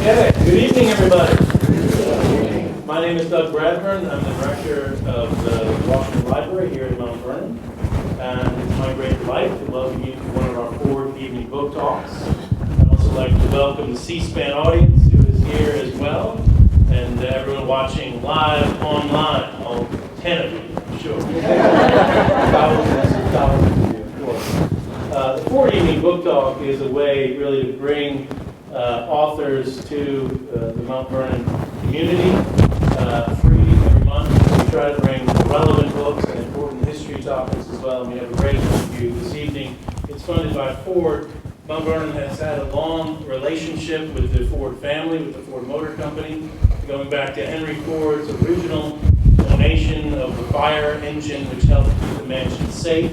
Okay, good evening, everybody. My name is Doug Bradburn. I'm the director of the Washington Library here in Mount Vernon. And it's my great delight to welcome you to one of our 4 evening book talks. I'd also like to welcome the C-SPAN audience who is here as well, and everyone watching live online, all 10 of you, I'm sure. Thousands and thousands of you, of course. The 4 evening book talk is a way really to bring authors to the Mount Vernon community, free every month. We try to bring relevant books and important history topics as well. And we have a great interview this evening. It's funded by Ford. Mount Vernon has had a long relationship with the Ford family, with the Ford Motor Company, going back to Henry Ford's original donation of the fire engine, which helped keep the mansion safe.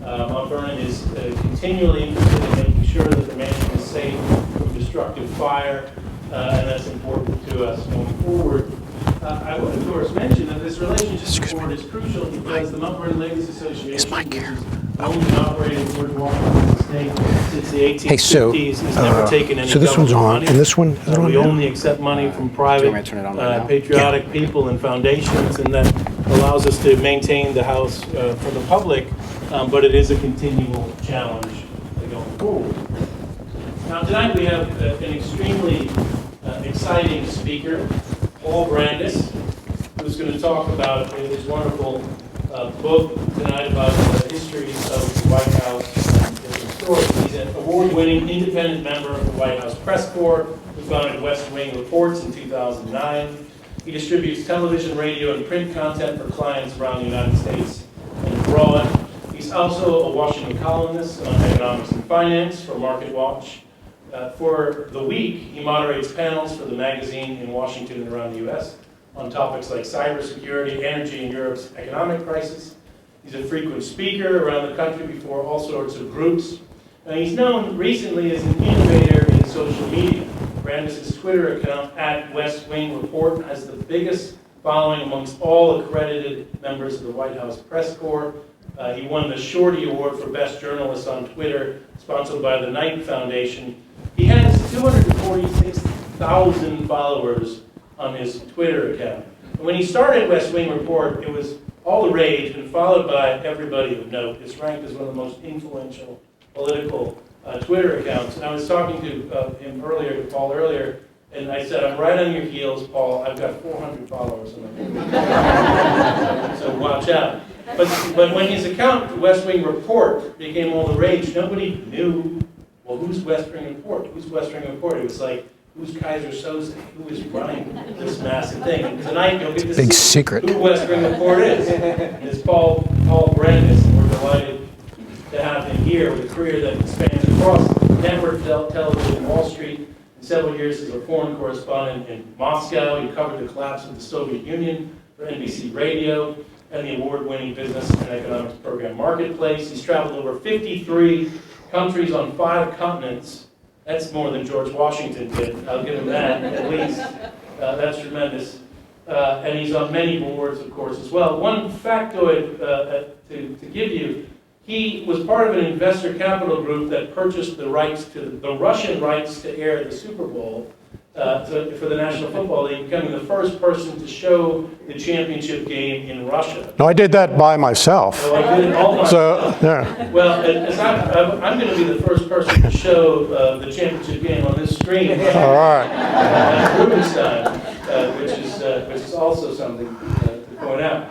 Mount Vernon is continually interested in making sure that the mansion is safe from destructive fire, and that's important to us going forward. I would, of course, mention that this relationship with Ford is crucial because the Mount Vernon Ladies Association, which is owned and operated Ford Washington State since the 1850s, has never taken any this one's on, money. And this one? We only accept money from private, patriotic people and foundations, and that allows us to maintain the house for the public, but it is a continual challenge going forward. Now, tonight we have an extremely exciting speaker, Paul Brandus, who's going to talk about his wonderful book tonight about the history of the White House and different stories. He's an award-winning independent member of the White House Press Corps, who founded West Wing Reports in 2009. He distributes television, radio, and print content for clients around the United States and abroad. He's also a Washington columnist on economics and finance for Market Watch. For the week, he moderates panels for the magazine in Washington and around the U.S. on topics like cybersecurity, energy, and Europe's economic crisis. He's a frequent speaker around the country before all sorts of groups. He's known recently as an innovator in social media. Brandus' Twitter account, @WestWingReport, has the biggest following amongst all accredited members of the White House Press Corps. He won the Shorty Award for Best Journalist on Twitter, sponsored by the Knight Foundation. He has 246,000 followers on his Twitter account. And when he started West Wing Report, it was all the rage and followed by everybody of note. It's ranked as one of the most influential political Twitter accounts. And I was talking to Paul earlier, and I said, I'm right on your heels, Paul. I've got 400 followers on my so watch out. But when his account, the West Wing Report, became all the rage, nobody knew, well, who's West Wing Report? Who's West Wing Report? It was like, who's Kaiser Soze? Who is running this massive thing? And tonight you'll get to see who West Wing Report is. It's Paul Brandus, and we're delighted to have him here with a career that spans across network television, Wall Street, and several years as a foreign correspondent in Moscow. He covered the collapse of the Soviet Union for NBC Radio and the award-winning business and economics program Marketplace. He's traveled over 53 countries on 5 continents. That's more than George Washington did. I'll give him that, at least. That's tremendous. And he's on many boards, of course, as well. One factoid to give you, he was part of an investor capital group that purchased the Russian rights to air the Super Bowl for the National Football League, becoming the first person to show the championship game in Russia. No, I did that by myself. So I did it all myself. So, yeah. Well, I'm going to be the first person to show the championship game on this screen. All right. Rubenstein, which is also something to point out.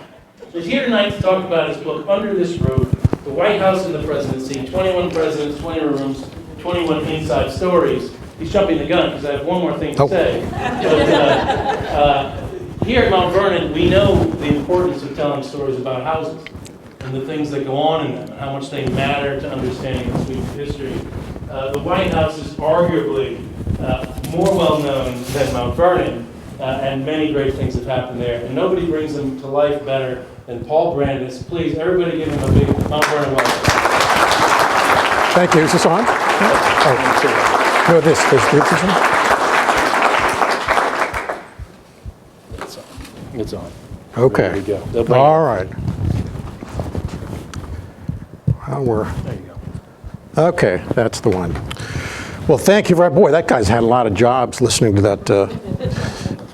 So he's here tonight to talk about his book, Under This Roof, The White House and the Presidency, 21 Presidents, 20 Rooms, 21 Inside Stories. He's jumping the gun because I have one more thing to say. But, here at Mount Vernon, we know the importance of telling stories about houses and the things that go on in them and how much they matter to understanding the sweep of history. The White House is arguably more well-known than Mount Vernon, and many great things have happened there. And nobody brings them to life better than Paul Brandus. Please, everybody give him a big Mount Vernon welcome. Thank you. Is this on? Oh. No, this one. It's on. Okay. There we go. All right. Well, there you go. Okay, that's the one. Well, thank you very much. Boy, that guy's had a lot of jobs listening to that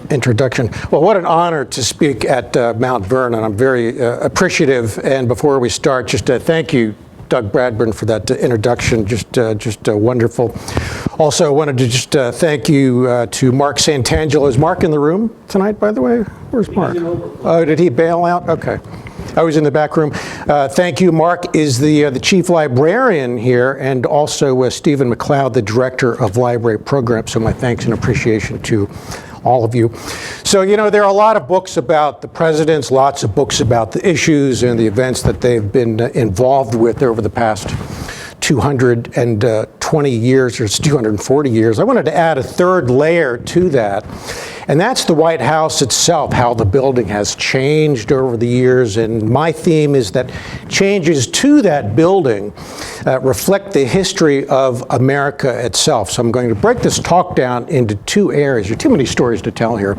introduction. Well, what an honor to speak at Mount Vernon. I'm very appreciative. And before we start, just thank you, Doug Bradburn, for that introduction. Just wonderful. Also, I wanted to just thank you to Mark Santangelo. Is Mark in the room tonight, by the way? Where's Mark? Oh, did he bail out? Okay. I was in the back room. Thank you. Mark is the chief librarian here, and also Stephen McLeod, the director of library programs. So my thanks and appreciation to all of you. So, you know, there are a lot of books about the presidents, lots of books about the issues and the events that they've been involved with over the past 220 years or 240 years. I wanted to add a third layer to that, and that's the White House itself, how the building has changed over the years. And my theme is that changes to that building reflect the history of America itself. So I'm going to break this talk down into two areas. There are too many stories to tell here.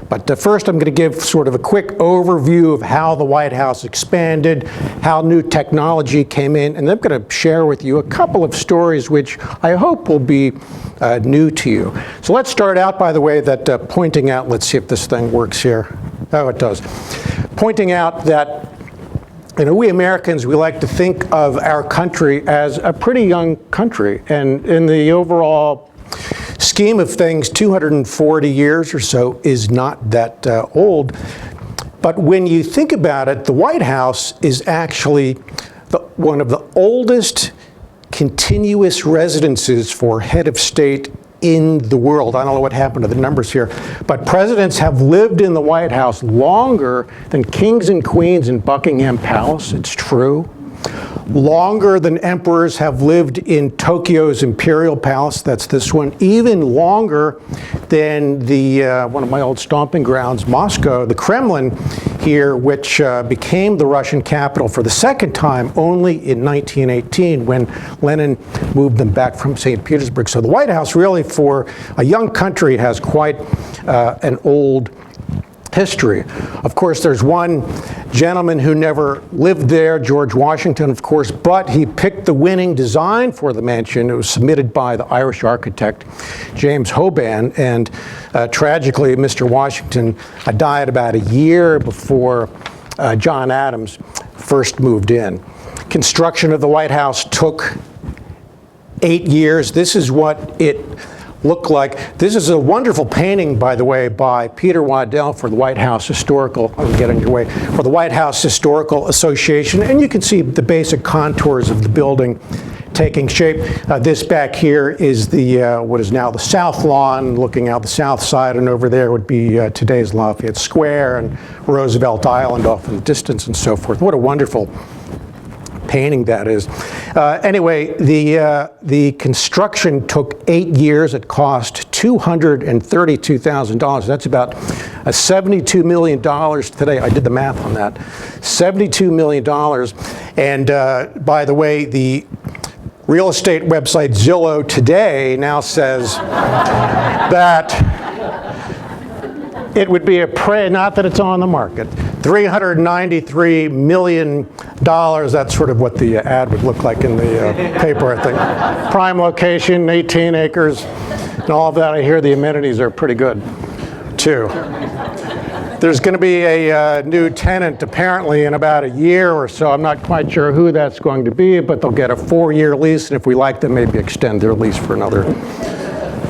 But first, I'm going to give sort of a quick overview of how the White House expanded, how new technology came in, and then I'm going to share with you a couple of stories which I hope will be new to you. So let's start out, by the way, that pointing out, let's see if this thing works here. Oh, it does. Pointing out that, you know, we Americans, we like to think of our country as a pretty young country. And in the overall scheme of things, 240 years or so is not that old. But when you think about it, the White House is actually one of the oldest continuous residences for head of state in the world. I don't know what happened to the numbers here, but presidents have lived in the White House longer than kings and queens in Buckingham Palace. It's true. Longer than emperors have lived in Tokyo's Imperial Palace. That's this one. Even longer than the one of my old stomping grounds, Moscow, the Kremlin here, which became the Russian capital for the second time only in 1918 when Lenin moved them back from St. Petersburg. So the White House really, for a young country, has quite an old history. Of course, there's one gentleman who never lived there, George Washington, of course, but he picked the winning design for the mansion. It was submitted by the Irish architect, James Hoban, and tragically, Mr. Washington died about a year before John Adams first moved in. Construction of the White House took 8 years. This is what it look like. This is a wonderful painting, by the way, by Peter Waddell for the White House Historical, I'll get in your way, for the White House Historical Association. And you can see the basic contours of the building taking shape. This back here is the what is now the South Lawn, looking out the south side, and over there would be today's Lafayette Square and Roosevelt Island off in the distance and so forth. What a wonderful painting that is. Anyway, the construction took 8 years. It cost $232,000. That's about $72 million today. I did the math on that. $72 million. And by the way, the real estate website Zillow today now says that it would be a not that it's on the market, $393 million. That's sort of what the ad would look like in the paper, I think. Prime location, 18 acres, and all of that. I hear the amenities are pretty good, too. There's going to be a new tenant, apparently, in about a year or so. I'm not quite sure who that's going to be, but they'll get a 4-year lease, and if we like them, maybe extend their lease for another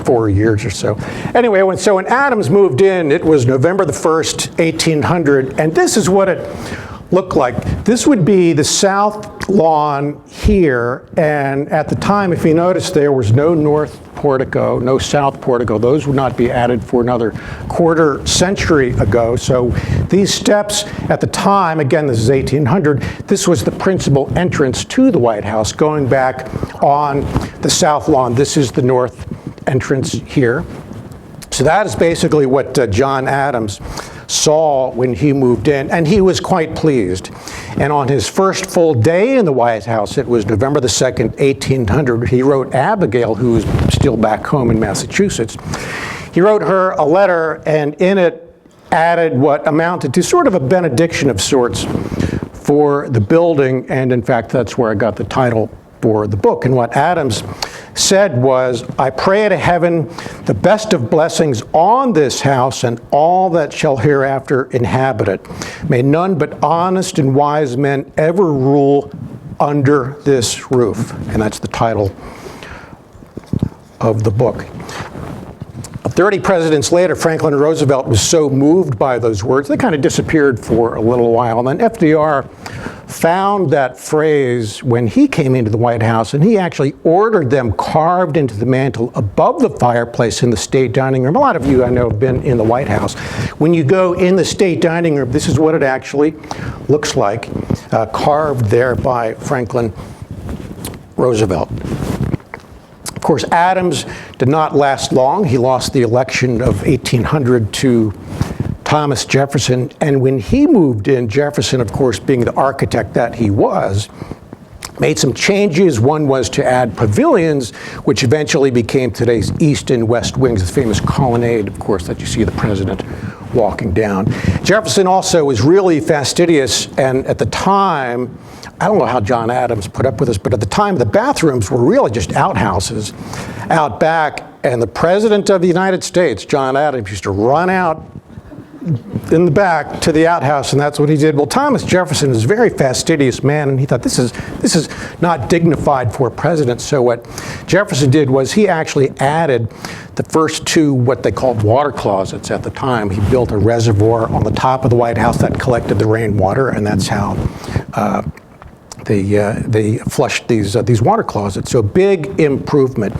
4 years or so. Anyway, when Adams moved in, it was November the 1st, 1800, and this is what it looked like. This would be the south lawn here, and at the time, if you notice, there was no north portico, no south portico. Those would not be added for another quarter century ago. So these steps at the time, again, this is 1800, this was the principal entrance to the White House going back on the south lawn. This is the north entrance here. So that is basically what John Adams saw when he moved in, and he was quite pleased. And on his first full day in the White House, it was November the 2nd, 1800, he wrote Abigail, who is still back home in Massachusetts. He wrote her a letter, and in it added what amounted to sort of a benediction of sorts for the building, and in fact, that's where I got the title for the book. And what Adams said was, "I pray to heaven the best of blessings on this house and all that shall hereafter inhabit it. May none but honest and wise men ever rule under this roof." And that's the title of the book. 30 presidents later, Franklin Roosevelt was so moved by those words, they kind of disappeared for a little while. And then FDR found that phrase when he came into the White House, and he actually ordered them carved into the mantel above the fireplace in the state dining room. A lot of you, I know, have been in the White House. When you go in the state dining room, this is what it actually looks like, carved there by Franklin Roosevelt. Of course, Adams did not last long. He lost the election of 1800 to Thomas Jefferson. And when he moved in, Jefferson, of course, being the architect that he was, made some changes. One was to add pavilions, which eventually became today's east and west wings, the famous colonnade, of course, that you see the president walking down. Jefferson also was really fastidious, and at the time, I don't know how John Adams put up with this, but at the time, the bathrooms were really just outhouses out back, and the President of the United States, John Adams, used to run out in the back to the outhouse, and that's what he did. Well, Thomas Jefferson is a very fastidious man, and he thought this is not dignified for a president. So what Jefferson did was he actually added the first two what they called water closets at the time. He built a reservoir on the top of the White House that collected the rainwater, and that's how they flushed these water closets. So big improvement.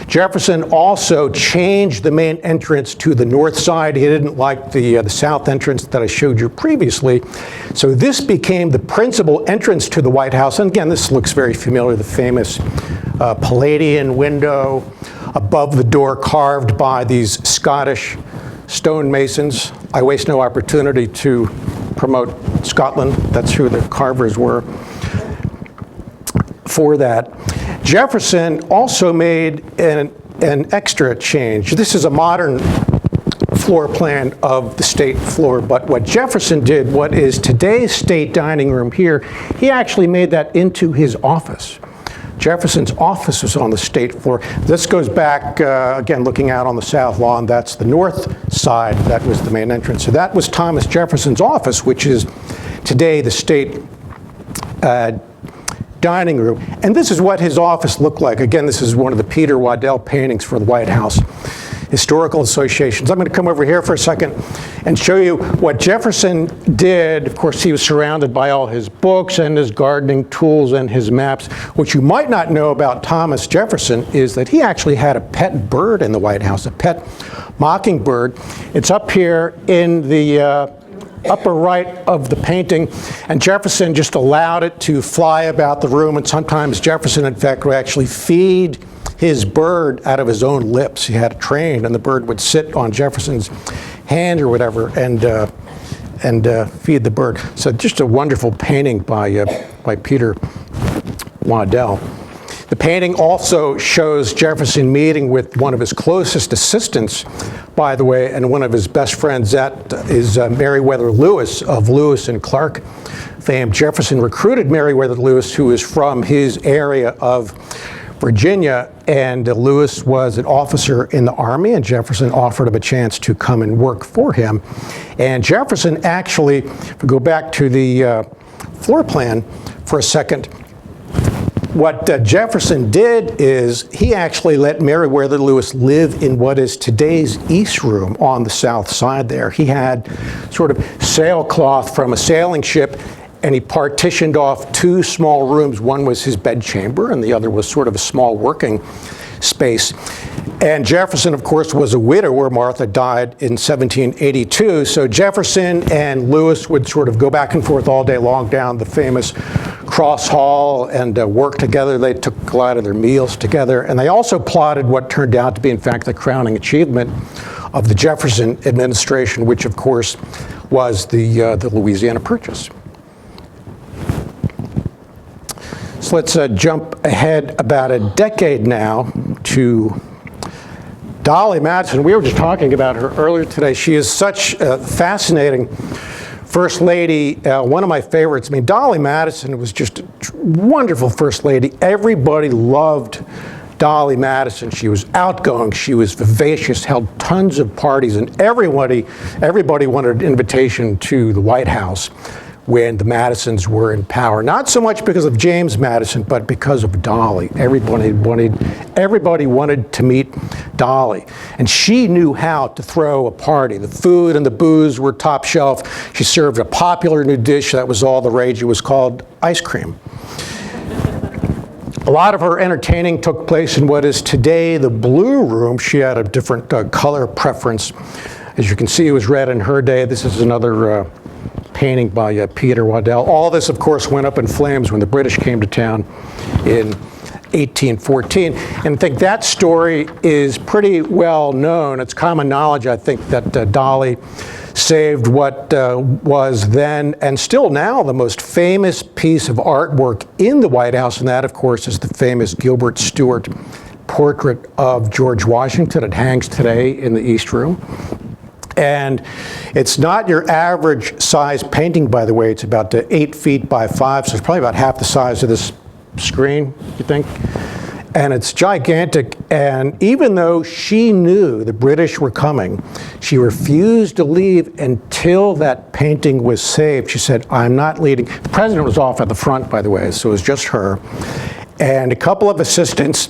Jefferson also changed the main entrance to the north side. He didn't like the south entrance that I showed you previously. So this became the principal entrance to the White House. And again, this looks very familiar, the famous Palladian window above the door carved by these Scottish stonemasons. I waste no opportunity to promote Scotland. That's who the carvers were for that. Jefferson also made an extra change. This is a modern floor plan of the state floor, but what Jefferson did, what is today's state dining room here, he actually made that into his office. Jefferson's office was on the state floor. This goes back, again, looking out on the south lawn. That's the north side. That was the main entrance. So that was Thomas Jefferson's office, which is today the state dining room. And this is what his office looked like. Again, this is one of the Peter Waddell paintings for the White House Historical Associations. I'm going to come over here for a second and show you what Jefferson did. Of course, he was surrounded by all his books and his gardening tools and his maps. What you might not know about Thomas Jefferson is that he actually had a pet bird in the White House, a pet mockingbird. It's up here in the upper right of the painting, and Jefferson just allowed it to fly about the room, and sometimes Jefferson, in fact, would actually feed his bird out of his own lips. He had it trained, and the bird would sit on Jefferson's hand or whatever and feed the bird. So just a wonderful painting by Peter Waddell. The painting also shows Jefferson meeting with one of his closest assistants, by the way, and one of his best friends. That is Meriwether Lewis of Lewis and Clark fame. Jefferson recruited Meriwether Lewis, who is from his area of Virginia, and Lewis was an officer in the Army, and Jefferson offered him a chance to come and work for him. And Jefferson actually, if we go back to the floor plan for a second, what Jefferson did is he actually let Meriwether Lewis live in what is today's East Room on the south side there. He had sort of sailcloth from a sailing ship, and he partitioned off two small rooms. One was his bedchamber, and the other was sort of a small working space. And Jefferson, of course, was a widower. Martha died in 1782. So Jefferson and Lewis would sort of go back and forth all day long down the famous Cross Hall and work together. They took a lot of their meals together. And they also plotted what turned out to be, in fact, the crowning achievement of the Jefferson administration, which, of course, was the Louisiana Purchase. So let's jump ahead about a decade now to Dolly Madison. We were just talking about her earlier today. She is such a fascinating First Lady, one of my favorites. I mean, Dolly Madison was just a wonderful First Lady. Everybody loved Dolly Madison. She was outgoing, she was vivacious, held tons of parties, and everybody wanted an invitation to the White House when the Madisons were in power. Not so much because of James Madison, but because of Dolly. Everybody wanted to meet Dolly. And she knew how to throw a party. The food and the booze were top shelf. She served a popular new dish that was all the rage. It was called ice cream. A lot of her entertaining took place in what is today the Blue Room. She had a different color preference. As you can see, it was red in her day. This is another painting by Peter Waddell. All this, of course, went up in flames when the British came to town in 1814. And I think that story is pretty well known. It's common knowledge, I think, that Dolly saved what was then and still now the most famous piece of artwork in the White House, and that, of course, is the famous Gilbert Stuart portrait of George Washington. It hangs today in the East Room. And it's not your average size painting, by the way. It's about 8 feet by 5, so it's probably about half the size of this screen, you think? And it's gigantic, and even though she knew the British were coming, she refused to leave until that painting was saved. She said, I'm not leaving. The president was off at the front, by the way, so it was just her. And a couple of assistants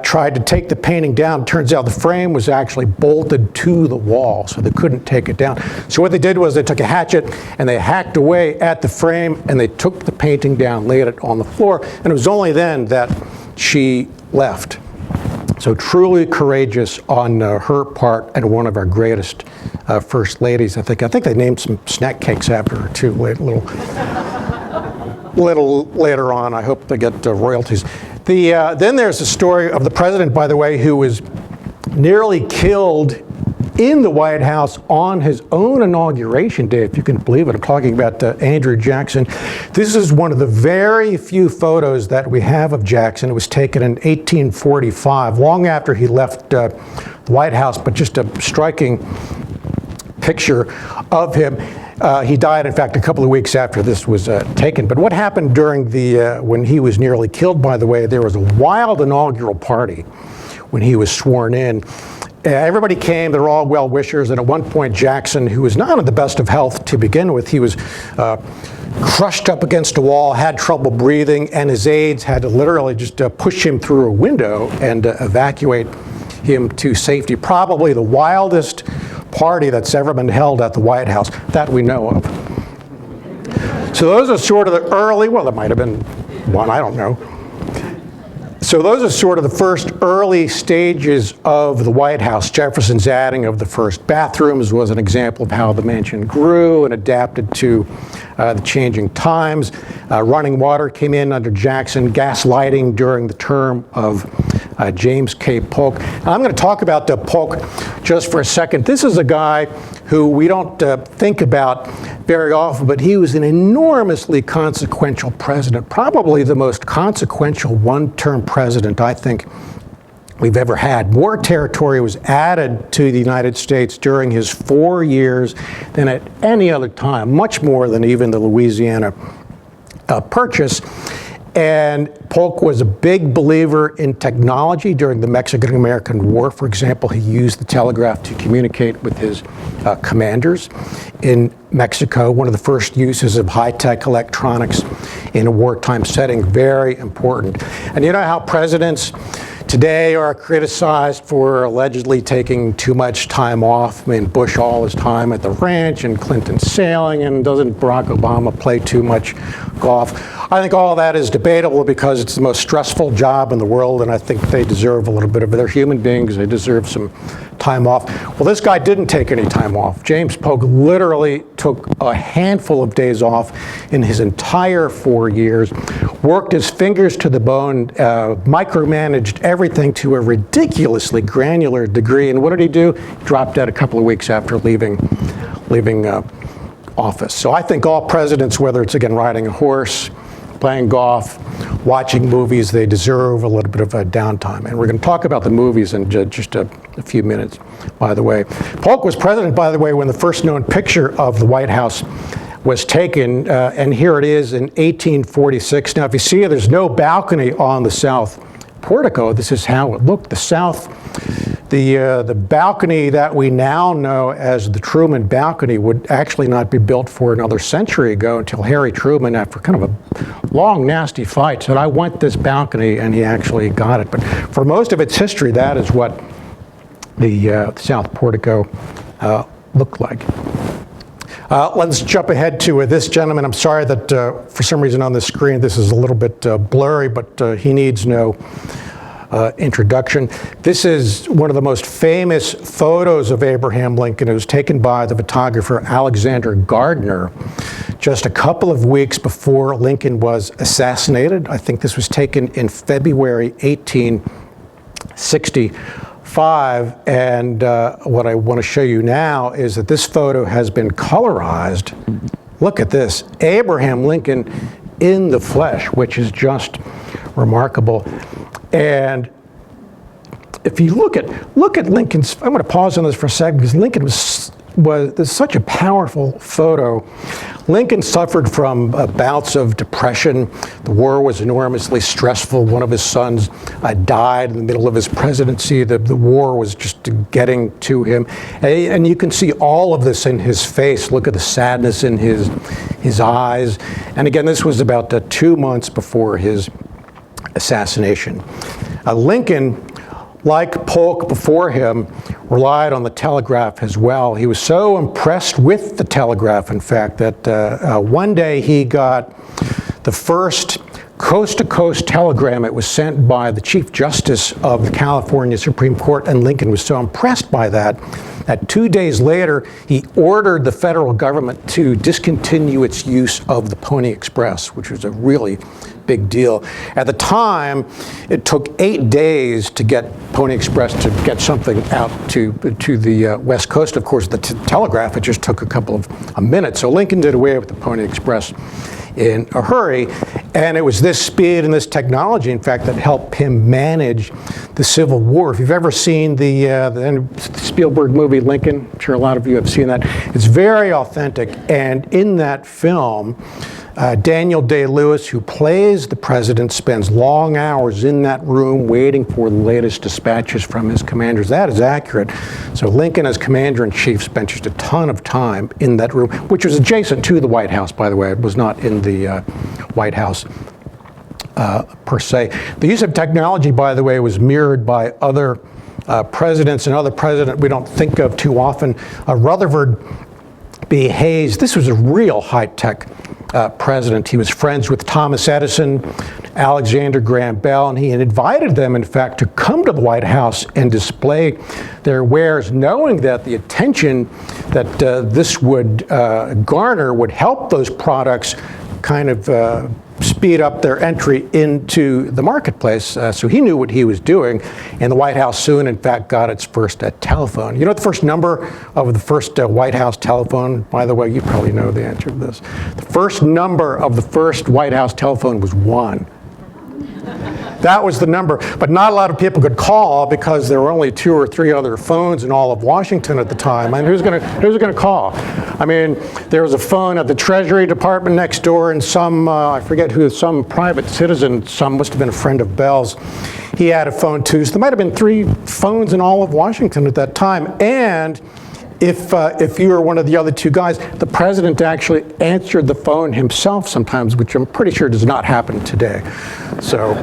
tried to take the painting down. Turns out the frame was actually bolted to the wall, so they couldn't take it down. So what they did was they took a hatchet and they hacked away at the frame, and they took the painting down, laid it on the floor, and it was only then that she left. So truly courageous on her part, and one of our greatest first ladies, I think. I think they named some snack cakes after her too, little later on. I hope they get royalties. Then there's the story of the president, by the way, who was nearly killed in the White House on his own inauguration day, if you can believe it. I'm talking about Andrew Jackson. This is one of the very few photos that we have of Jackson. It was taken in 1845, long after he left the White House, but just a striking picture of him. He died, in fact, a couple of weeks after this was taken. But what happened during when he was nearly killed, by the way, there was a wild inaugural party when he was sworn in. Everybody came, they were all well-wishers, and at one point Jackson, who was not in the best of health to begin with, he was crushed up against a wall, had trouble breathing, and his aides had to literally just push him through a window and evacuate him to safety. Probably the wildest party that's ever been held at the White House that we know of. So those are sort of the early, well, there might have been one, I don't know. So those are sort of the first early stages of the White House. Jefferson's adding of the first bathrooms was an example of how the mansion grew and adapted to the changing times. Running water came in under Jackson, gas lighting during the term of James K. Polk. Now, I'm going to talk about Polk just for a second. This is a guy who we don't think about very often, but he was an enormously consequential president, probably the most consequential one-term president, I think, we've ever had. More territory was added to the United States during his 4 years than at any other time, much more than even the Louisiana Purchase. And Polk was a big believer in technology during the Mexican-American War. For example, he used the telegraph to communicate with his commanders in Mexico. One of the first uses of high-tech electronics in a wartime setting, very important. And you know how presidents today are criticized for allegedly taking too much time off? I mean, Bush all his time at the ranch, and Clinton sailing, and doesn't Barack Obama play too much golf? I think all of that is debatable because it's the most stressful job in the world, and I think they deserve a little bit of it. They're human beings, they deserve some time off. Well, this guy didn't take any time off. James Polk literally took a handful of days off in his entire 4 years, worked his fingers to the bone, micromanaged everything to a ridiculously granular degree. And what did he do? He dropped dead a couple of weeks after leaving office. So I think all presidents, whether it's, again, riding a horse playing golf, watching movies. They deserve a little bit of a downtime. And we're going to talk about the movies in just a few minutes, by the way. Polk was president, by the way, when the first known picture of the White House was taken, and here it is in 1846. Now, if you see, there's no balcony on the south portico. This is how it looked. The balcony that we now know as the Truman balcony would actually not be built for another century ago until Harry Truman, after kind of a long, nasty fight, said, I want this balcony, and he actually got it. But for most of its history, that is what the south portico looked like. Let's jump ahead to this gentleman. I'm sorry that for some reason on the screen this is a little bit blurry, but he needs no introduction. This is one of the most famous photos of Abraham Lincoln. It was taken by the photographer Alexander Gardner just a couple of weeks before Lincoln was assassinated. I think this was taken in February 1865. And what I want to show you now is that this photo has been colorized. Look at this, Abraham Lincoln in the flesh, which is just remarkable. And if you look at Lincoln's, I'm going to pause on this for a second because Lincoln was such a powerful photo. Lincoln suffered from bouts of depression. The war was enormously stressful. One of his sons died in the middle of his presidency. The war was just getting to him. And you can see all of this in his face. Look at the sadness in his eyes. And again, this was about 2 months before his assassination. Lincoln, like Polk before him, relied on the telegraph as well. He was so impressed with the telegraph, in fact, that one day he got the first coast-to-coast telegram. It was sent by the Chief Justice of the California Supreme Court, and Lincoln was so impressed by that 2 days later, he ordered the federal government to discontinue its use of the Pony Express, which was a really big deal. At the time, it took 8 days to get Pony Express to get something out to the West Coast. Of course, the telegraph, it just took a couple of minutes. So Lincoln did away with the Pony Express in a hurry. And it was this speed and this technology, in fact, that helped him manage the Civil War. If you've ever seen the Spielberg movie Lincoln, I'm sure a lot of you have seen that. It's very authentic. And in that film, Daniel Day-Lewis, who plays the president, spends long hours in that room waiting for the latest dispatches from his commanders. That is accurate. So Lincoln, as commander-in-chief, spent just a ton of time in that room, which was adjacent to the White House, by the way. It was not in the White House per se. The use of technology, by the way, was mirrored by other presidents. Another president we don't think of too often, Rutherford B. Hayes. This was a real high-tech president. He was friends with Thomas Edison, Alexander Graham Bell, and he had invited them, in fact, to come to the White House and display their wares, knowing that the attention that this would garner would help those products kind of speed up their entry into the marketplace. So he knew what he was doing. And the White House soon, in fact, got its first telephone. You know what the first number of the first White House telephone? By the way, you probably know the answer to this. The first number of the first White House telephone was 1. That was the number, but not a lot of people could call because there were only 2 or 3 other phones in all of Washington at the time. And who's gonna call? I mean, there was a phone at the Treasury Department next door, and some I forget who, some private citizen, some must have been a friend of Bell's. He had a phone too. So there might have been 3 phones in all of Washington at that time. And if you were one of the other 2 guys, the president actually answered the phone himself sometimes, which I'm pretty sure does not happen today. So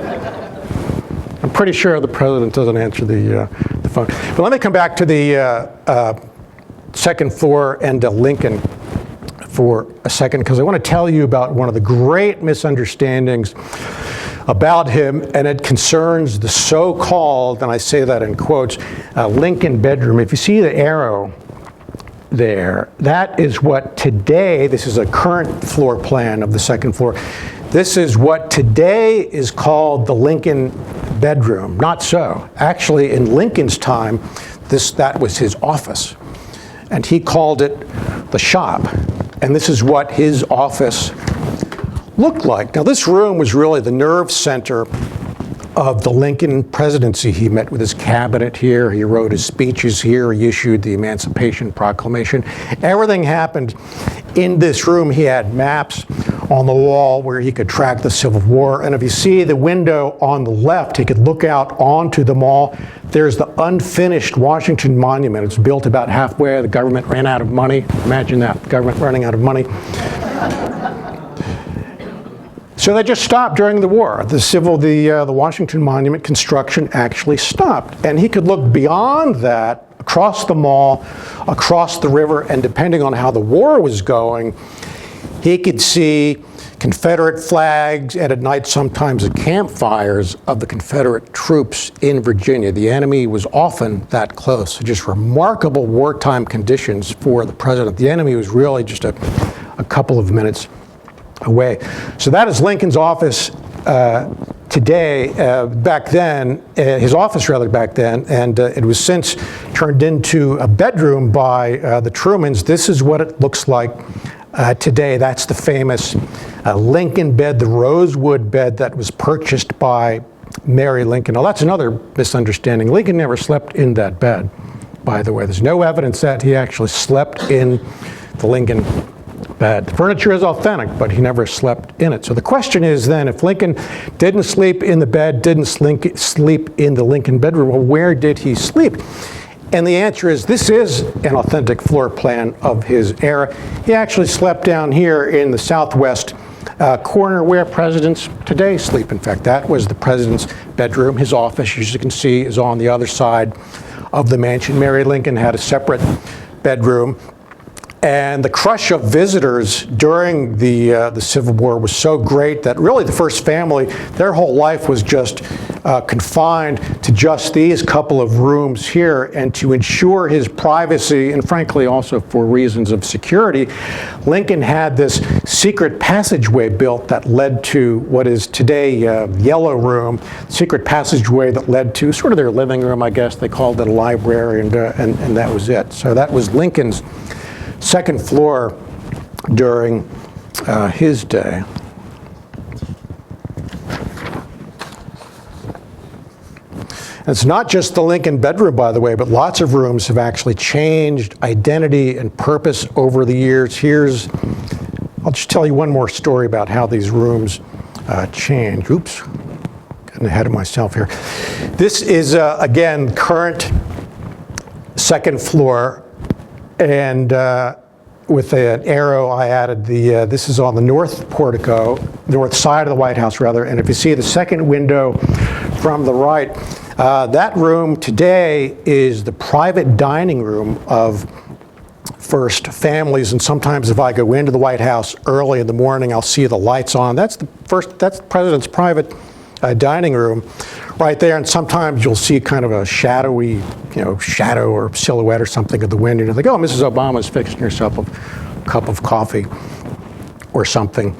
I'm pretty sure the president doesn't answer the phone. But let me come back to the second floor and Lincoln for a second, because I want to tell you about one of the great misunderstandings about him, and it concerns the so-called, and I say that in quotes, Lincoln bedroom. If you see the arrow there, that is what today, this is a current floor plan of the second floor, this is what today is called the Lincoln bedroom. Not so. Actually, in Lincoln's time, that was his office. And he called it the shop. And this is what his office looked like. Now, this room was really the nerve center of the Lincoln presidency. He met with his cabinet here, he wrote his speeches here, he issued the Emancipation Proclamation. Everything happened in this room. He had maps on the wall where he could track the Civil War. And if you see the window on the left, he could look out onto the mall. There's the unfinished Washington Monument. It's built about halfway. The government ran out of money. Imagine that, the government running out of money. So they just stopped during the war. The Washington Monument construction actually stopped. And he could look beyond that, across the mall, across the river, and depending on how the war was going, he could see Confederate flags, and at night sometimes the campfires of the Confederate troops in Virginia. The enemy was often that close. Just remarkable wartime conditions for the president. The enemy was really just a couple of minutes away. So that is Lincoln's office today. Back then, his office rather back then, and it was since turned into a bedroom by the Trumans. This is what it looks like today. That's the famous Lincoln bed, the rosewood bed that was purchased by Mary Lincoln. Now that's another misunderstanding. Lincoln never slept in that bed, by the way. There's no evidence that he actually slept in the Lincoln bed. The furniture is authentic, but he never slept in it. So the question is then, if Lincoln didn't sleep in the bed, didn't sleep in the Lincoln bedroom, well, where did he sleep? And the answer is, this is an authentic floor plan of his era. He actually slept down here in the southwest corner where presidents today sleep. In fact, that was the president's bedroom. His office, as you can see, is on the other side of the mansion. Mary Lincoln had a separate bedroom. And the crush of visitors during the Civil War was so great that really the first family, their whole life was just confined to just these couple of rooms here. And to ensure his privacy, and frankly also for reasons of security, Lincoln had this secret passageway built that led to what is today Yellow Room, secret passageway that led to sort of their living room, I guess. They called it a library, and that was it. So that was Lincoln's second floor during his day. It's not just the Lincoln bedroom, by the way, but lots of rooms have actually changed identity and purpose over the years. I'll just tell you one more story about how these rooms changed. Oops, getting ahead of myself here. This is, again, current second floor. And with an arrow, I added this is on the north portico, north side of the White House, rather. And if you see the second window from the right, that room today is the private dining room of first families. And sometimes if I go into the White House early in the morning, I'll see the lights on. That's the president's private dining room right there. And sometimes you'll see kind of a shadowy, shadow or silhouette or something of the window. And you think, oh, Mrs. Obama's fixing herself a cup of coffee or something.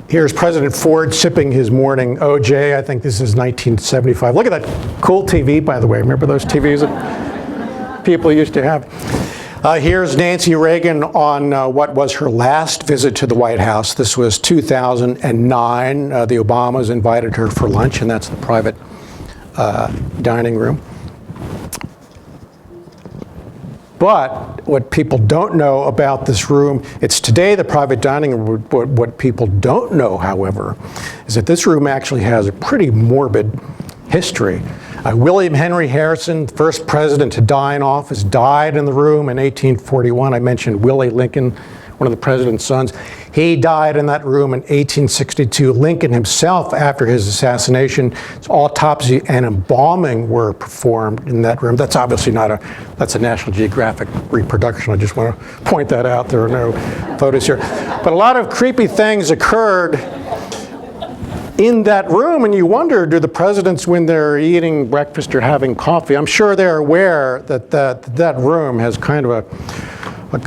Here's President Ford sipping his morning OJ. I think this is 1975. Look at that cool TV, by the way. Remember those TVs that people used to have? Here's Nancy Reagan on what was her last visit to the White House. This was 2009. The Obamas invited her for lunch, and that's the private dining room. But what people don't know about this room, it's today the private dining room, but what people don't know, however, is that this room actually has a pretty morbid history. William Henry Harrison, first president to die in office, died in the room in 1841. I mentioned Willie Lincoln, one of the president's sons. He died in that room in 1862. Lincoln himself, after his assassination, his autopsy and embalming were performed in that room. That's obviously that's a National Geographic reproduction. I just want to point that out. There are no photos here. But a lot of creepy things occurred in that room, and you wonder, do the presidents, when they're eating breakfast or having coffee, I'm sure they're aware that that room has kind of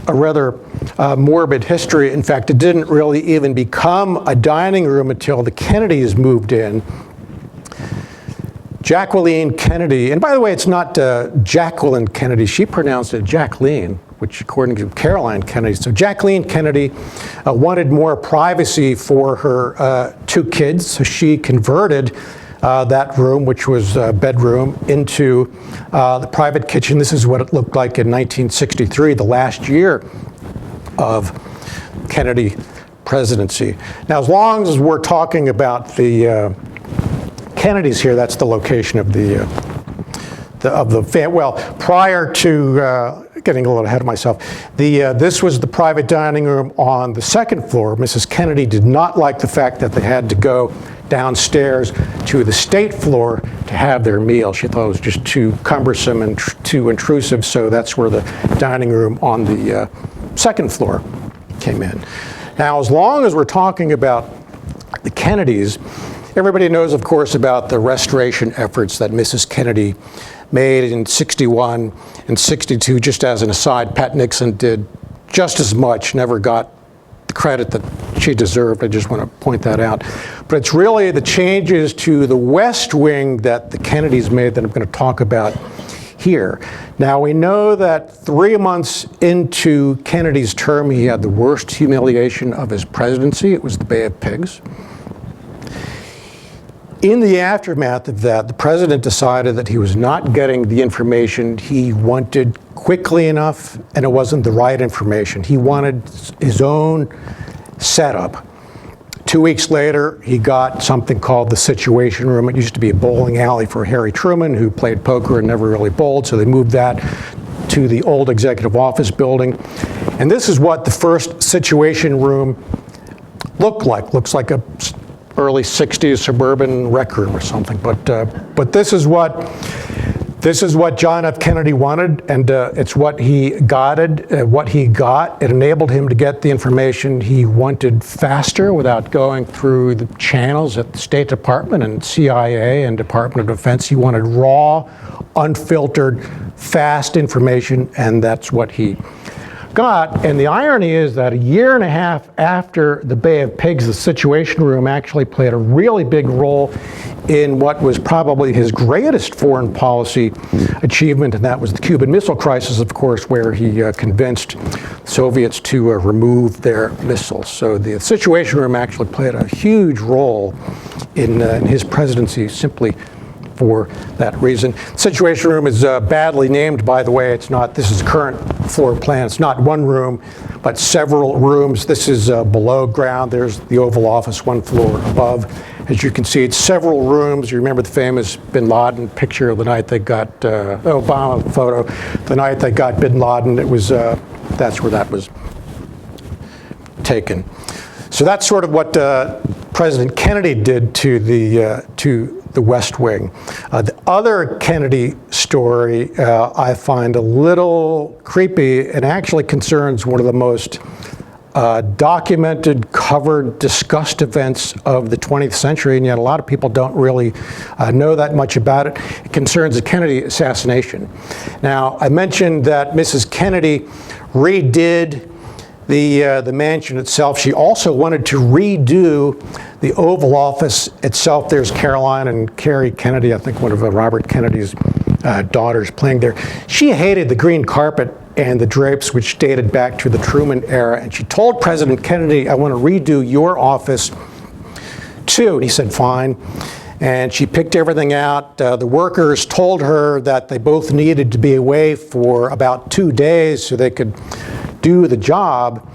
a rather morbid history. In fact, it didn't really even become a dining room until the Kennedys moved in. Jacqueline Kennedy, and by the way, it's not Jacqueline Kennedy. She pronounced it Jacqueline, which according to Caroline Kennedy. So Jacqueline Kennedy wanted more privacy for her 2 kids, so she converted that room, which was a bedroom, into the private kitchen. This is what it looked like in 1963, the last year of Kennedy presidency. Now, as long as we're talking about the Kennedys here, that's the location of well, prior to getting a little ahead of myself, this was the private dining room on the 2nd floor. Mrs. Kennedy did not like the fact that they had to go downstairs to the state floor to have their meal. She thought it was just too cumbersome and too intrusive, so that's where the dining room on the 2nd floor came in. Now, as long as we're talking about the Kennedys, everybody knows, of course, about the restoration efforts that Mrs. Kennedy made in 61 and 62. Just as an aside, Pat Nixon did just as much, never got the credit that she deserved. I just want to point that out. But it's really the changes to the West Wing that the Kennedys made that I'm going to talk about here. Now, we know that 3 months into Kennedy's term, he had the worst humiliation of his presidency. It was the Bay of Pigs. In the aftermath of that, the president decided that he was not getting the information he wanted quickly enough, and it wasn't the right information. He wanted his own setup. 2 weeks later, he got something called the Situation Room. It used to be a bowling alley for Harry Truman, who played poker and never really bowled, so they moved that to the old executive office building. And this is what the first Situation Room looked like. Looks like a early 60s suburban rec room or something. But this is what John F. Kennedy wanted, and it's what he got. It enabled him to get the information he wanted faster without going through the channels at the State Department and CIA and Department of Defense. He wanted raw, unfiltered, fast information, and that's what he got. And the irony is that a year and a half after the Bay of Pigs, the Situation Room actually played a really big role in what was probably his greatest foreign policy achievement, and that was the Cuban Missile Crisis, of course, where he convinced Soviets to remove their missiles. So the Situation Room actually played a huge role in his presidency, simply for that reason. Situation Room is badly named, by the way. It's not, this is current floor plan. It's not one room, but several rooms. This is below ground. There's the Oval Office, 1 floor above. As you can see, it's several rooms. You remember the famous bin Laden picture of the night they got, Obama photo, the night they got bin Laden. It was, that's where that was taken. So that's sort of what President Kennedy did to the West Wing. The other Kennedy story I find a little creepy and actually concerns one of the most documented, covered, discussed events of the 20th century, and yet a lot of people don't really know that much about it. It concerns the Kennedy assassination. Now, I mentioned that Mrs. Kennedy redid the mansion itself. She also wanted to redo the Oval Office itself. There's Caroline and Carrie Kennedy, I think one of Robert Kennedy's daughters, playing there. She hated the green carpet and the drapes, which dated back to the Truman era, and she told President Kennedy, I want to redo your office too. And he said, fine. And she picked everything out. The workers told her that they both needed to be away for about 2 days so they could do the job.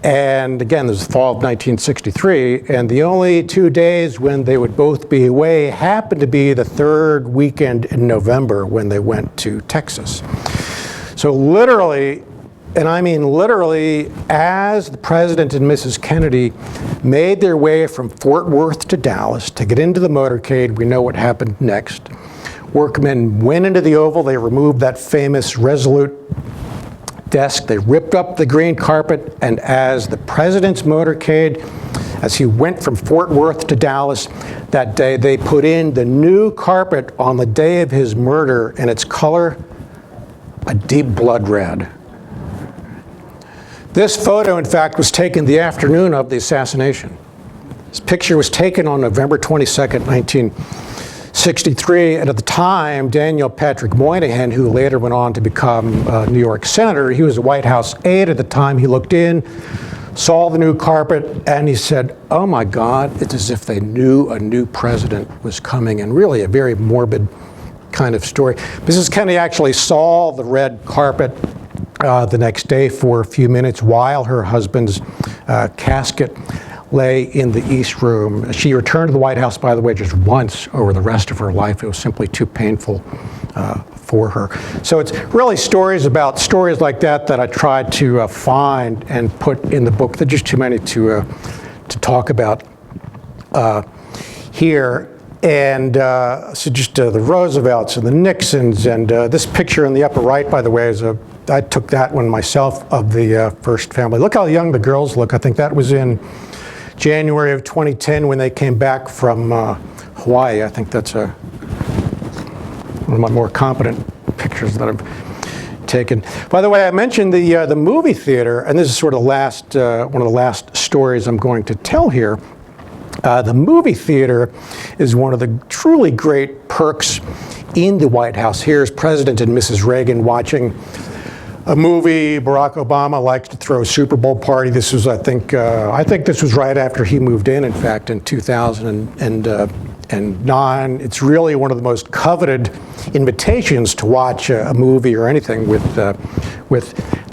And again, this is the fall of 1963, and the only 2 days when they would both be away happened to be the 3rd weekend in November when they went to Texas. So literally, and I mean literally, as the President and Mrs. Kennedy made their way from Fort Worth to Dallas to get into the motorcade, we know what happened next. Workmen went into the Oval, they removed that famous Resolute desk, they ripped up the green carpet, and as the President's motorcade, as he went from Fort Worth to Dallas that day, they put in the new carpet on the day of his murder, and its color, a deep blood red. This photo, in fact, was taken the afternoon of the assassination. This picture was taken on November 22nd, 1963. 63, and at the time, Daniel Patrick Moynihan, who later went on to become a New York Senator, he was a White House aide at the time. He looked in, saw the new carpet, and he said, "Oh my God, it's as if they knew a new president was coming," and really a very morbid kind of story. Mrs. Kennedy actually saw the red carpet the next day for a few minutes while her husband's casket lay in the East Room. She returned to the White House, by the way, just once over the rest of her life. It was simply too painful for her. So it's really stories like that that I tried to find and put in the book. There are just too many to talk about here. And so just the Roosevelts and the Nixons, and this picture in the upper right, by the way, I took that one myself of the first family. Look how young the girls look. I think that was in January of 2010 when they came back from Hawaii. I think that's one of my more competent pictures that I've taken. By the way, I mentioned the movie theater, and this is sort of one of the last stories I'm going to tell here. The movie theater is one of the truly great perks in the White House. Here's President and Mrs. Reagan watching a movie. Barack Obama likes to throw a Super Bowl party. This was, I think this was right after he moved in fact, in 2009. It's really one of the most coveted invitations to watch a movie or anything with the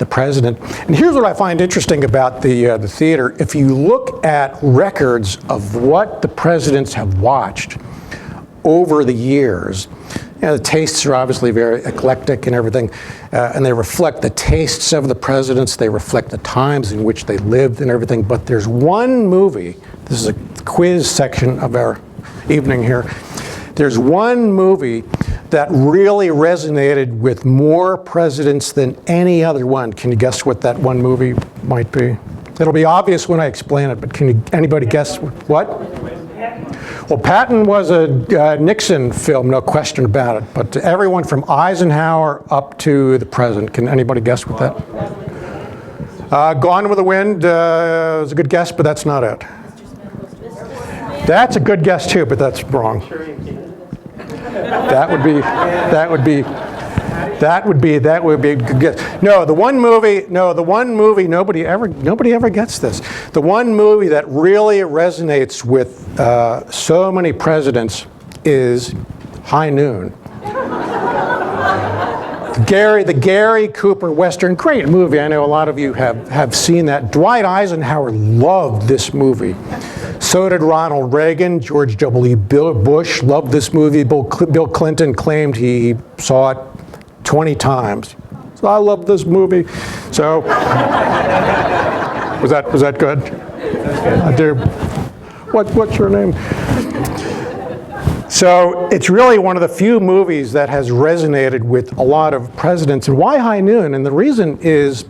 president. And here's what I find interesting about the theater. If you look at records of what the presidents have watched over the years, the tastes are obviously very eclectic and everything, and they reflect the tastes of the presidents, they reflect the times in which they lived and everything, but there's one movie, this is a quiz section of our evening here, there's one movie that really resonated with more presidents than any other one. Can you guess what that one movie might be? It'll be obvious when I explain it, but can anybody guess what? Well, Patton was a Nixon film, no question about it. But everyone from Eisenhower up to the president. Can anybody guess what that? Gone with the Wind is a good guess, but that's not it. That's a good guess too, but that's wrong. That would be a good guess. No, the one movie nobody ever gets this. The one movie that really resonates with so many presidents is High Noon. The Gary Cooper Western, great movie. I know a lot of you have seen that. Dwight Eisenhower loved this movie. So did Ronald Reagan. George W. Bush loved this movie. Bill Clinton claimed he saw it 20 times. So I love this movie. So was that good? What's your name? So it's really one of the few movies that has resonated with a lot of presidents. And why High Noon? And the reason is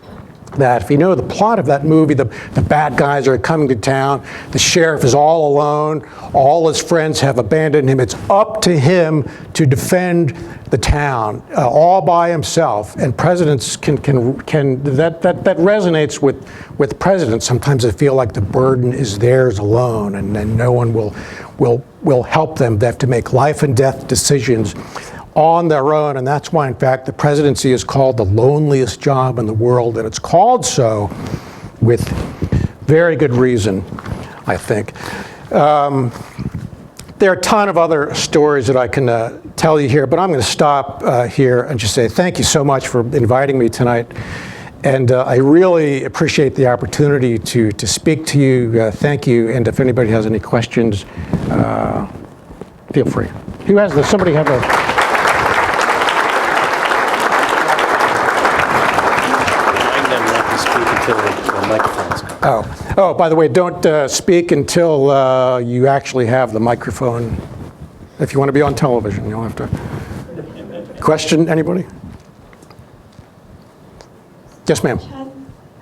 that if you know the plot of that movie, the bad guys are coming to town, the sheriff is all alone, all his friends have abandoned him, it's up to him to defend the town all by himself. And presidents that resonates with presidents. Sometimes they feel like the burden is theirs alone, and no one will help them. They have to make life and death decisions on their own, and that's why, in fact, the presidency is called the loneliest job in the world, and it's called so with very good reason, I think. There are a ton of other stories that I can tell you here, but I'm going to stop here and just say thank you so much for inviting me tonight. And I really appreciate the opportunity to speak to you. Thank you. And if anybody has any questions, feel free. Who has this? Somebody have a... Oh, by the way, don't speak until you actually have the microphone. If you want to be on television, you'll have to. Question, anybody? Yes, ma'am.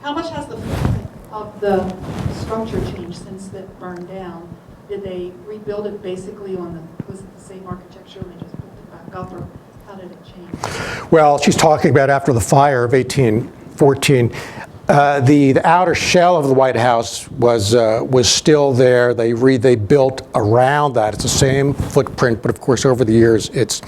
How much has the footprint of the structure changed since it burned down? Did they rebuild it basically was it the same architecture and they just put it back up, or how did it change? Well, she's talking about after the fire of 1814. The outer shell of the White House was still there. They built around that. It's the same footprint, but of course over the years it's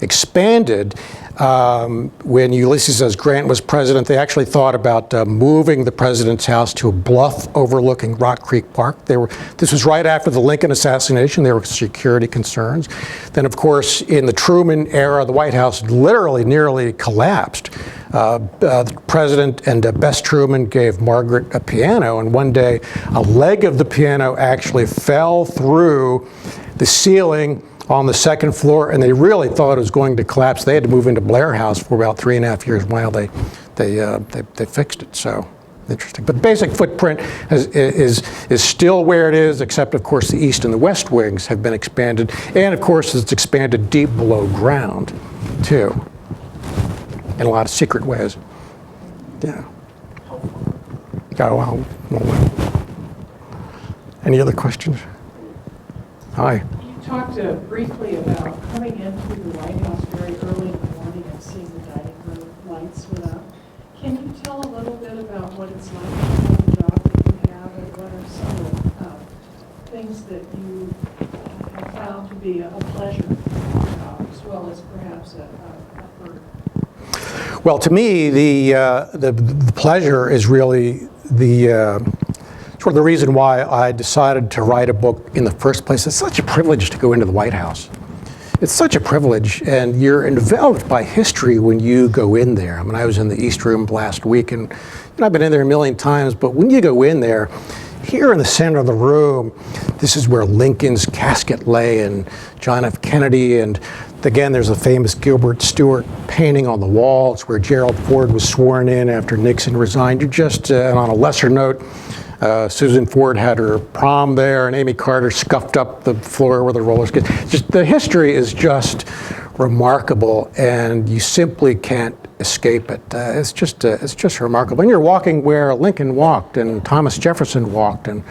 expanded. When Ulysses S. Grant was president, they actually thought about moving the president's house to a bluff overlooking Rock Creek Park. This was right after the Lincoln assassination. There were security concerns. Then, of course, in the Truman era, the White House literally nearly collapsed. The president and Bess Truman gave Margaret a piano, and one day a leg of the piano actually fell through the ceiling on the second floor, and they really thought it was going to collapse. They had to move into Blair House for about 3.5 years while they fixed it. So interesting. But the basic footprint is still where it is, except of course the east and the west wings have been expanded, and of course it's expanded deep below ground too, in a lot of secret ways. Yeah. Oh, well. Any other questions? Hi. Talked briefly about coming into the White House very early in the morning and seeing the dining room lights lit up. Can you tell a little bit about what it's like to have the job that you have, and what are some of the things that you have found to be a pleasure as well as perhaps a burden? Well, to me, the pleasure is really sort of the reason why I decided to write a book in the first place. It's such a privilege to go into the White House. It's such a privilege, and you're enveloped by history when you go in there. I mean, I was in the East Room last week, and I've been in there a million times, but when you go in there, here in the center of the room, this is where Lincoln's casket lay, and John F. Kennedy, and again, there's a famous Gilbert Stuart painting on the wall. It's where Gerald Ford was sworn in after Nixon resigned. You're just, and on a lesser note, Susan Ford had her prom there, and Amy Carter scuffed up the floor where the roller skates. Just the history is just remarkable, and you simply can't escape it. It's just remarkable. And you're walking where Lincoln walked, and Thomas Jefferson walked, and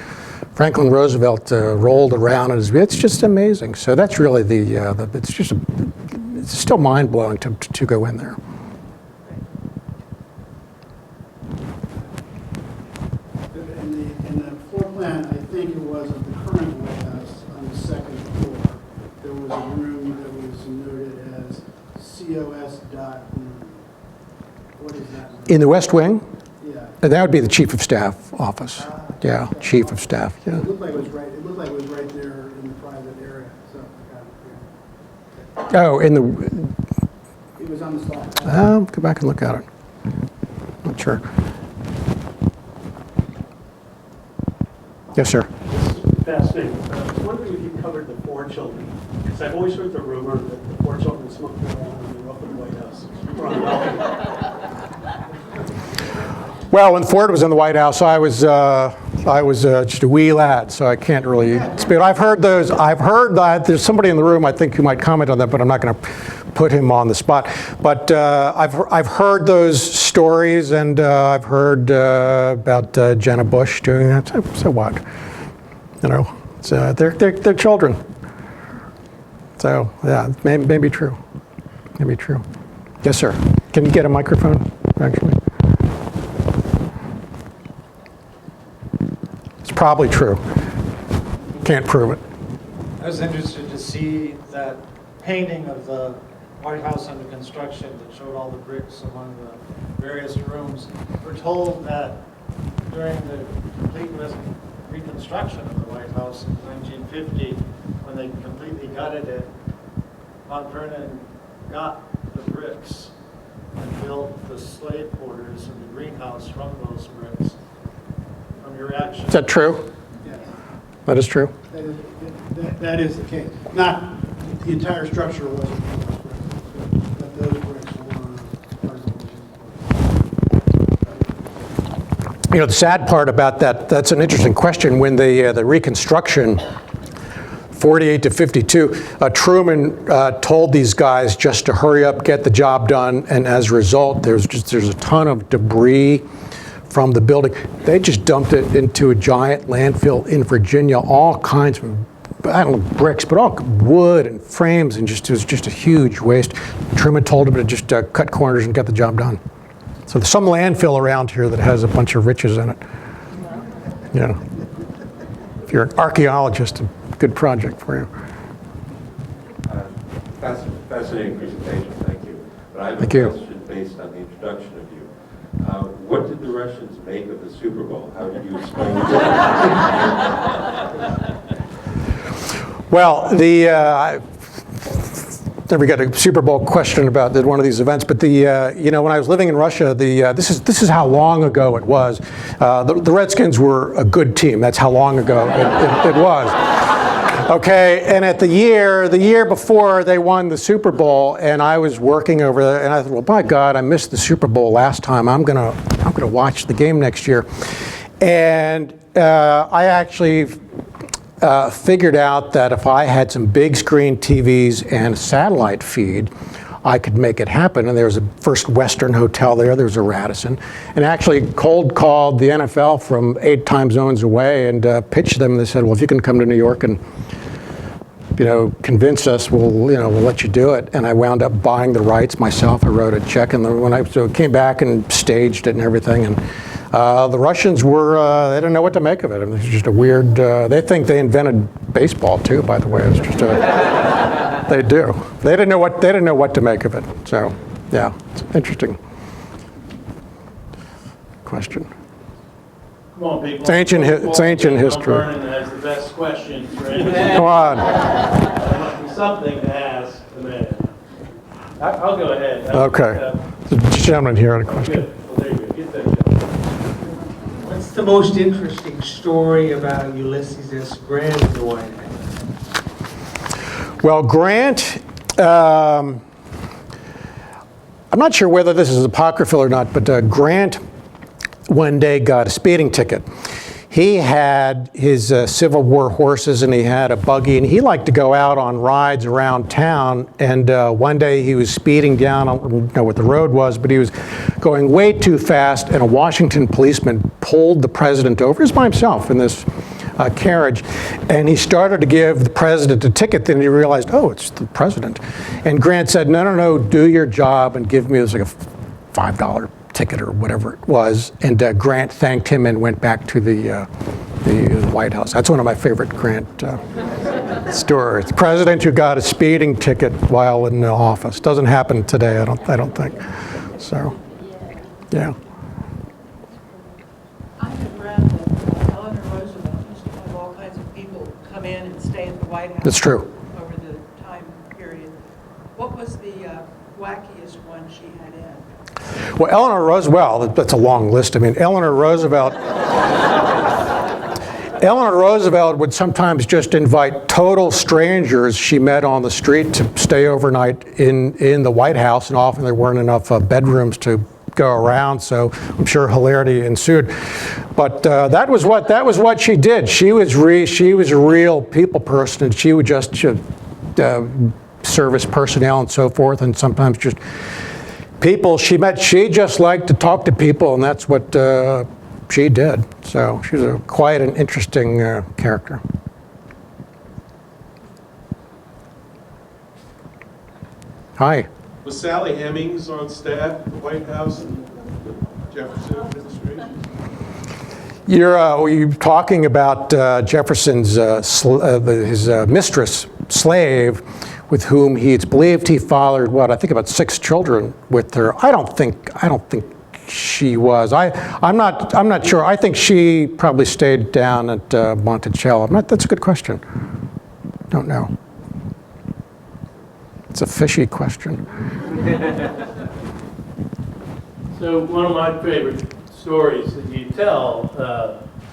Franklin Roosevelt rolled around. It's just amazing. So that's really it's still mind blowing to go in there. I think it was of the current White House on the second floor. There was a room that was noted as COS.room. What is that room? In the West Wing? Yeah. That would be the Chief of Staff office. Yeah, okay. Chief of Staff. Yeah. It looked like it was right. It looked like it was right there in the private area. So Oh, in the. it was on the slide. Go back and look at it. Not sure. Yes, sir. Fascinating. I was wondering if you covered the four children, because I've always heard the rumor that the four children smoked marijuana when they were up in the White House. Or on the balcony. Well, when Ford was in the White House, I was just a wee lad, so I can't really speak. I've heard that there's somebody in the room I think who might comment on that, but I'm not going to put him on the spot. But I've heard those stories, and I've heard about Jenna Bush doing that. So what? You know, they're children. So yeah, maybe true. Maybe true. Yes, sir. Can you get a microphone? Actually, it's probably true. Can't prove it. I was interested to see that painting of the White House under construction that showed all the bricks among the various rooms. We're told that during the complete reconstruction of the White House in 1950, when they completely gutted it, Mount Vernon got the bricks and built the slave quarters and the greenhouse from those bricks. From your reaction? Is that true? Yes. That is true. That is the case. Not the entire structure wasn't from those bricks, but those bricks were part of the. You know, the sad part about that's an interesting question. When the Reconstruction, 48 to 52, Truman told these guys just to hurry up, get the job done, and as a result, there's a ton of debris from the building. They just dumped it into a giant landfill in Virginia, all kinds of, I don't know, bricks, but all wood and frames, and it was just a huge waste. Truman told them to just cut corners and get the job done. So there's some landfill around here that has a bunch of riches in it. Yeah. If you're an archaeologist, a good project for you. Fascinating presentation, thank you. But I have a Thank you. question based on the introduction of you. What did the Russians make of the Super Bowl? How did you explain it? Well, never got a Super Bowl question about one of these events, but when I was living in Russia, this is how long ago it was. The Redskins were a good team. That's how long ago it was. Okay, and at the year before they won the Super Bowl, and I was working over there, and I thought, well, by God, I missed the Super Bowl last time. I'm gonna watch the game next year, and I actually figured out that if I had some big screen TVs and a satellite feed, I could make it happen. And there was a First Western Hotel there was a Radisson, and actually cold called the NFL from 8 time zones away and pitched them. They said, well, if you can come to New York and convince us, we'll let you do it. And I wound up buying the rights myself. I wrote a check, and when I came back and staged it and everything, and the Russians they didn't know what to make of it. I mean, it's just a weird, they think they invented baseball too, by the way. It's just they do. They didn't know what to make of it. So, yeah, it's interesting question. Come on, people. It's ancient history. Vernon has the best question for anyone. Come on. There must be something to ask the man. I'll go ahead. Okay. The gentleman here had a question. Good. Well, there you go. Get that gentleman. What's the most interesting story about Ulysses S. Grant in the White House? Well, Grant, I'm not sure whether this is apocryphal or not, but Grant one day got a speeding ticket. He had his Civil War horses, and he had a buggy, and he liked to go out on rides around town. And one day he was speeding down, I don't know what the road was, but he was going way too fast, and a Washington policeman pulled the president over. He was by himself in this carriage, and he started to give the president a ticket. Then he realized, oh, it's the president. And Grant said, no, do your job and give me, it was like a $5 ticket or whatever it was. And Grant thanked him and went back to the White House. That's one of my favorite Grant stories. The president who got a speeding ticket while in the office. Doesn't happen today, I don't think. So, yeah. I have read that Eleanor Roosevelt used to have all kinds of people come in and stay at the White House. That's true. Over the time period. What was the wackiest one she had in? Well, Eleanor Roosevelt, that's a long list. I mean, Eleanor Roosevelt would sometimes just invite total strangers she met on the street to stay overnight in the White House, and often there weren't enough bedrooms to go around, so I'm sure hilarity ensued. But that was what she did. She was a real people person, and she would just service personnel and so forth, and sometimes just people she met. She just liked to talk to people, and that's what she did. So she was quite an interesting character. Hi. Was Sally Hemings on staff at the White House in the Jefferson administration? Were you talking about Jefferson's his mistress, slave, with whom it's believed he fathered I think about 6 children with her. I don't think she was. I'm not sure. I think she probably stayed down at Monticello. That's a good question. Don't know. It's a fishy question. So one of my favorite stories that you tell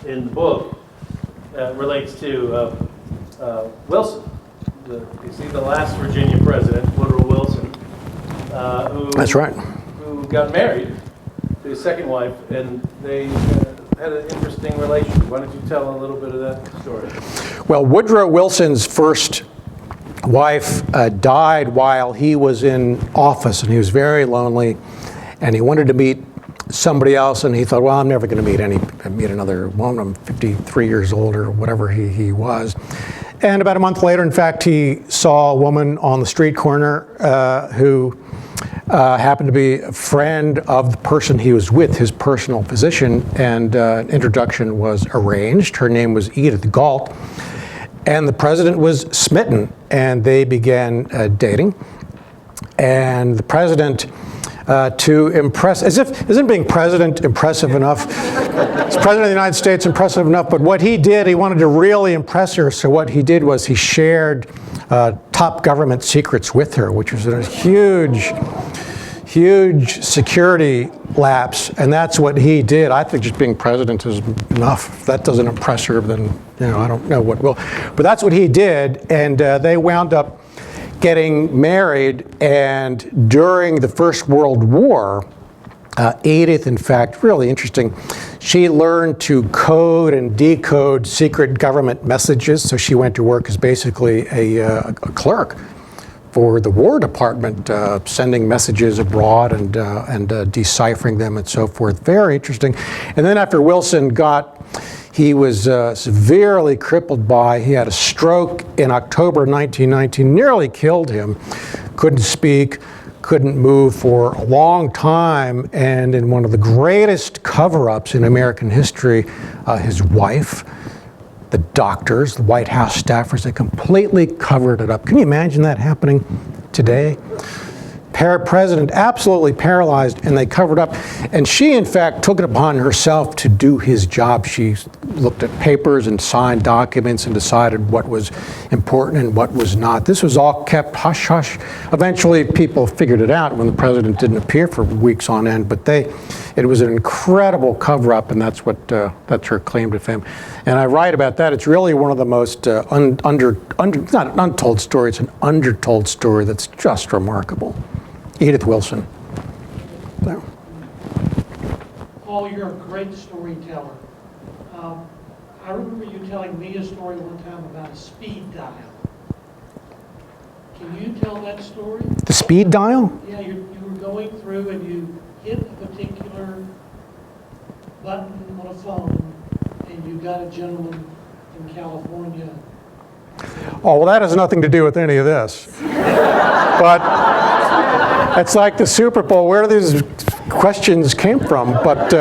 in the book relates to Wilson. You see the last Virginia president, Woodrow Wilson, That's right. who got married to his second wife, and they had an interesting relationship. Why don't you tell a little bit of that story? Well, Woodrow Wilson's first wife died while he was in office, and he was very lonely, and he wanted to meet somebody else, and he thought, well, I'm never going to meet another woman. I'm 53 years old or whatever he was. And about a month later, in fact, he saw a woman on the street corner who happened to be a friend of the person he was with, his personal physician, and an introduction was arranged. Her name was Edith Galt, and the president was smitten, and they began dating. And the president, to impress, isn't being president impressive enough? Is president of the United States impressive enough? But what he did, he wanted to really impress her, so what he did was he shared top government secrets with her, which was a huge security lapse, and that's what he did. I think just being president is enough. If that doesn't impress her, then I don't know what will. But that's what he did, and they wound up getting married. And during the First World War, Edith, in fact, really interesting, she learned to code and decode secret government messages. So she went to work as basically a clerk for the War Department, sending messages abroad and deciphering them and so forth. Very interesting. And then after Wilson he was severely crippled he had a stroke in October 1919, nearly killed him, couldn't speak, couldn't move for a long time, and in one of the greatest cover-ups in American history, his wife, the doctors, the White House staffers, they completely covered it up. Can you imagine that happening today? President absolutely paralyzed, and they covered up. And she, in fact, took it upon herself to do his job. She looked at papers and signed documents and decided what was important and what was not. This was all kept hush-hush. Eventually, people figured it out when the president didn't appear for weeks on end, but it was an incredible cover-up, and that's her claim to fame. And I write about that. It's really one of the most not an untold story, it's an undertold story that's just remarkable. Edith Wilson. There. Paul, you're a great storyteller. I remember you telling me a story one time about a speed dial. Can you tell that story? The speed dial? Yeah, you were going through and you hit a particular button on a phone and you got a gentleman in California. Oh, well, that has nothing to do with any of this. But it's like the Super Bowl, where these questions came from. But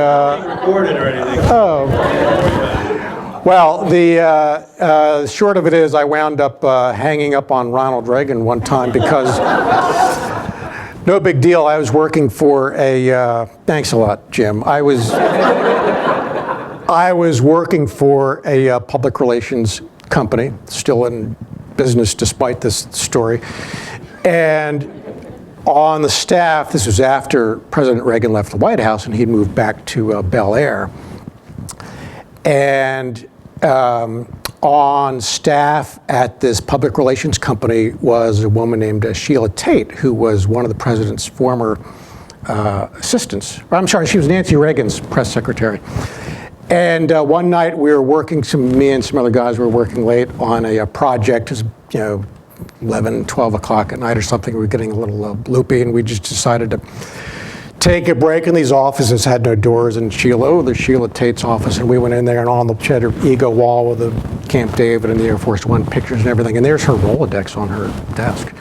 Recorded or anything. oh, well, the short of it is, I wound up hanging up on Ronald Reagan one time because no big deal. I was working for thanks a lot, Jim. I was working for a public relations company, still in business despite this story. And on the staff, this was after President Reagan left the White House and he'd moved back to Bel Air. And on staff at this public relations company was a woman named Sheila Tate, who was one of the president's former assistants. I'm sorry, she was Nancy Reagan's press secretary. And one night we were working, me and some other guys were working late on a project, 11, 12 o'clock at night or something. We were getting a little loopy, and we just decided to take a break. And these offices had no doors, and there's Sheila Tate's office. And we went in there, and on the cheddar ego wall with the Camp David and the Air Force One pictures and everything. And there's her Rolodex on her desk.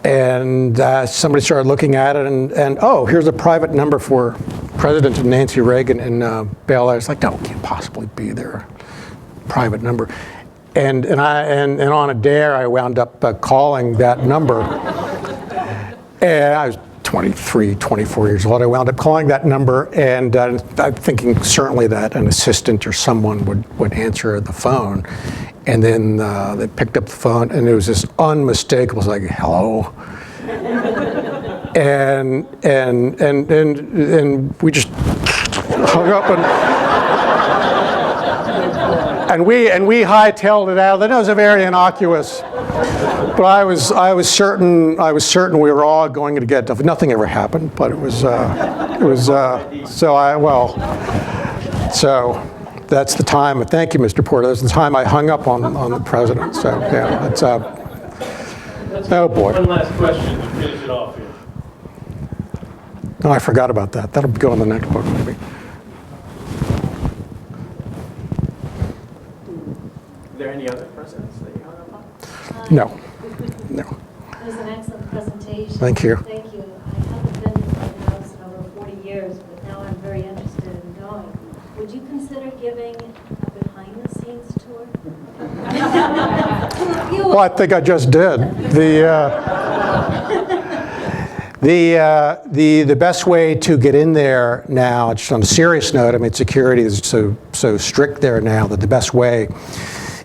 And somebody started looking at it, and oh, here's a private number for President and Nancy Reagan in Bel Air. It's like, no, it can't possibly be their private number. And on a dare, I wound up calling that number. And I was 23, 24 years old. I wound up calling that number, and I'm thinking certainly that an assistant or someone would answer the phone. And then they picked up the phone, and it was this unmistakable, it was like, hello. And we just hung up, and we hightailed it out. That was a very innocuous, but I was certain we were all going to get. Nothing ever happened, but so that's the time. Thank you, Mr. Porter. That's the time I hung up on the president. So yeah, it's oh boy. One last question to finish it off here. No, I forgot about that. That'll go in the next book, maybe. Are there any other presidents that you hung up on? No. It was an excellent presentation. Thank you. Thank you. years, but now I'm very interested in going. Would you consider giving a behind-the-scenes tour? Well, I think I just did. The best way to get in there now, just on a serious note, I mean, security is so strict there now that the best way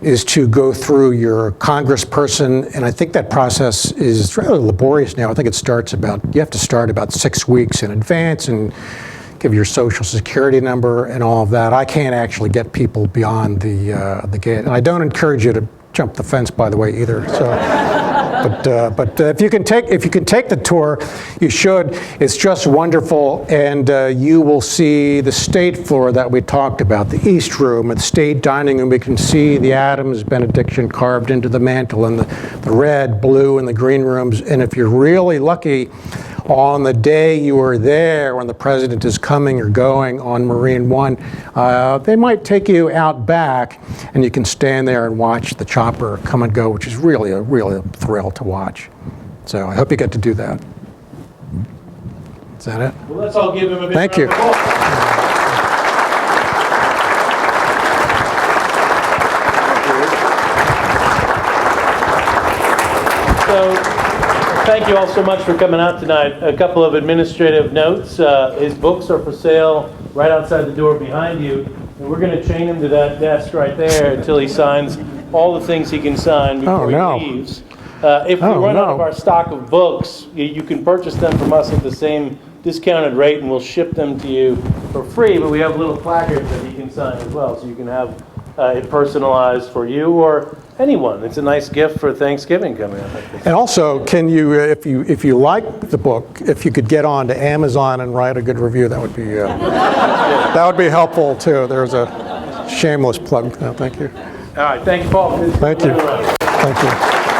is to go through your congressperson, and I think that process is rather laborious now. I think you have to start about 6 weeks in advance and give your social security number and all of that. I can't actually get people beyond the gate, and I don't encourage you to jump the fence, by the way, either. So. But if you can take the tour, you should. It's just wonderful, and you will see the state floor that we talked about, the East Room, and the state dining room. We can see the Adams benediction carved into the mantle, and the red, blue, and the green rooms. And if you're really lucky, on the day you are there, when the president is coming or going on Marine One, they might take you out back, and you can stand there and watch the chopper come and go, which is really a thrill to watch. So I hope you get to do that. Is that it? Well, let's all give him a big Thank you. round of applause. So, thank you all so much for coming out tonight. A couple of administrative notes. His books are for sale right outside the door behind you. And we're going to chain him to that desk right there until he signs all the things he can sign before he leaves. If we run out of our stock of books, you can purchase them from us at the same discounted rate, and we'll ship them to you for free. But we have little placards that he can sign as well, so you can have it personalized for you or anyone. It's a nice gift for Thanksgiving coming up, I think. And also, can you, if you like the book, if you could get on to Amazon and write a good review, that would be that would be helpful too. There's a shameless plug. No, thank you. All right, thank you, Paul. Thank you. Thank you.